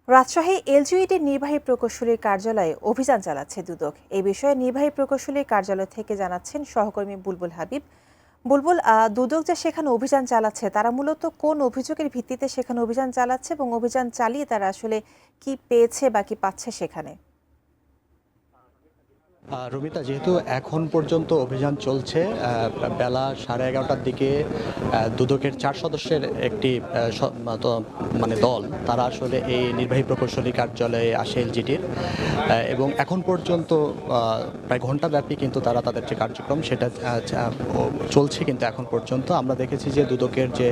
রাজশাহী এলজিইডির নির্বাহী প্রকৌশলীর কার্যালয়ে অভিযান চালাচ্ছে দুদক। এই বিষয়ে নির্বাহী প্রকৌশলীর কার্যালয় থেকে জানাচ্ছেন সহকর্মী বুলবুল হাবিব। বুলবুল, দুদক যে সেখানে অভিযান চালাচ্ছে তারা মূলত কোন অভিযোগের ভিত্তিতে সেখানে অভিযান চালাচ্ছে এবং অভিযান চালিয়ে তারা আসলে কি পেয়েছে বা কি পাচ্ছে সেখানে? রুমিতা, যেহেতু এখন পর্যন্ত অভিযান চলছে, বেলা 11:30টার দিকে দুদকের 4 সদস্যের একটি দল তারা আসলে এই নির্বাহী প্রকৌশলী কার্যালয়ে আসে এলজিডির, এবং এখন পর্যন্ত প্রায় ঘণ্টাব্যাপী কিন্তু তারা তাদের যে কার্যক্রম সেটা চলছে। কিন্তু এখন পর্যন্ত আমরা দেখেছি যে দুদকের যে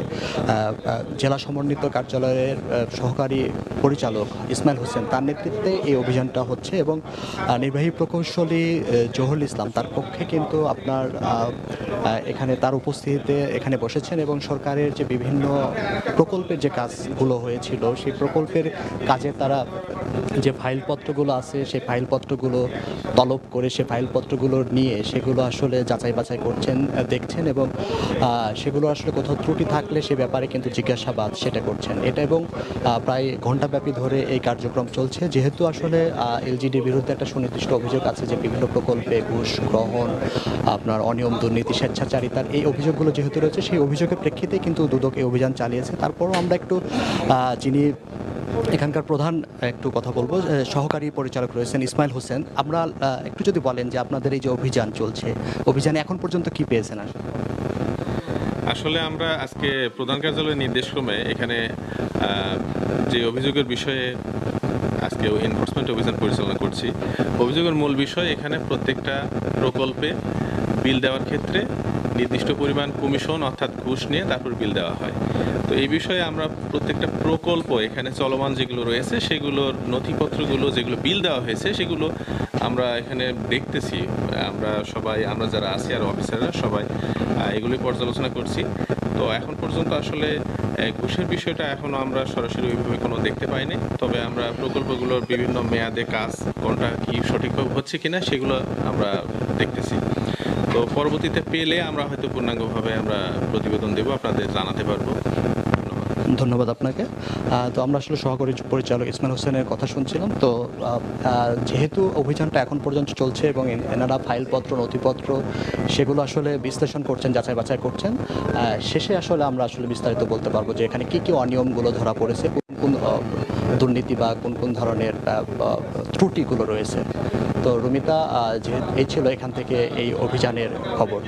জেলা সমন্বিত কার্যালয়ের সহকারী পরিচালক ইসমাইল হোসেন, তার নেতৃত্বে এই অভিযানটা হচ্ছে, এবং নির্বাহী প্রকৌশলী জহুরুল ইসলাম তার পক্ষে কিন্তু আপনার এখানে তার উপস্থিতিতে এখানে বসেছেন, এবং সরকারের যে বিভিন্ন প্রকল্পের যে কাজগুলো হয়েছিল সেই প্রকল্পের কাজে তারা যে ফাইলপত্রগুলো আছে সেই ফাইলপত্রগুলো তলব করে সে ফাইলপত্রগুলো নিয়ে সেগুলো আসলে যাচাই বাছাই করছেন, দেখছেন, এবং সেগুলো আসলে কোথাও ত্রুটি থাকলে সে ব্যাপারে কিন্তু জিজ্ঞাসাবাদ সেটা করছেন। এটা এবং প্রায় ঘণ্টাব্যাপী ধরে এই কার্যক্রম চলছে, যেহেতু আসলে এলজিডির বিরুদ্ধে একটা সুনির্দিষ্ট অভিযোগ আছে যে বিভিন্ন প্রকল্পে ঘুষ গ্রহণ, আপনার অনিয়ম, দুর্নীতি, স্বেচ্ছাচারিতার এই অভিযোগগুলো যেহেতু রয়েছে, সেই অভিযোগের প্রেক্ষিতে কিন্তু দুদক এই অভিযান চালিয়েছে। তারপরও আমরা একটু যিনি এখানকার প্রধান একটু কথা বলবো, সহকারী পরিচালক রয়েছেন ইসমাইল হোসেন। আমরা একটু যদি বলেন যে আপনাদের এই যে অভিযান চলছে, অভিযানে এখন পর্যন্ত কি পেয়েছেন? আসলে আমরা আজকে প্রধান কার্যালয়ের নির্দেশক্রমে এখানে যে অভিযোগের বিষয়ে আজকে এনফোর্সমেন্ট অভিযান পরিচালনা করছি। অভিযোগের মূল বিষয়, এখানে প্রত্যেকটা প্রকল্পে বিল দেওয়ার ক্ষেত্রে নির্দিষ্ট পরিমাণ কমিশন অর্থাৎ ঘুষ নিয়ে তারপর বিল দেওয়া হয়। তো এই বিষয়ে আমরা প্রত্যেকটা প্রকল্প এখানে চলমান যেগুলো রয়েছে সেগুলোর নথিপত্রগুলো যেগুলো বিল দেওয়া হয়েছে সেগুলো আমরা এখানে দেখতেছি। আমরা যারা আছি আর অফিসাররা সবাই এগুলি পর্যালোচনা করছি। তো এখন পর্যন্ত আসলে ঘুষের বিষয়টা এখনও আমরা সরাসরি ওইভাবে কোনো দেখতে পাইনি, তবে আমরা প্রকল্পগুলোর বিভিন্ন মেয়াদে কাজ কোনটা কি সঠিকভাবে হচ্ছে কিনা সেগুলো আমরা দেখতেছি। তো পরবর্তীতে পেলে আমরা হয়তো পূর্ণাঙ্গভাবে আমরা প্রতিবেদন দেব, আপনাদের জানাতে পারবো। ধন্যবাদ আপনাকে। তো আমরা আসলে সহকারী পরিচালক ইসমাইল হোসেনের কথা শুনছিলাম। তো যেহেতু অভিযানটা এখন পর্যন্ত চলছে এবং এনারা ফাইলপত্র, নথিপত্র সেগুলো আসলে বিশ্লেষণ করছেন, যাচাই বাছাই করছেন, শেষে আসলে আমরা আসলে বিস্তারিত বলতে পারবো যে এখানে কী কী অনিয়মগুলো ধরা পড়েছে, কোন কোন দুর্নীতি বা কোন কোন ধরনের ত্রুটিগুলো রয়েছে। তো রুমিতা, এই ছিল এখান থেকে এই অভিযানের খবর।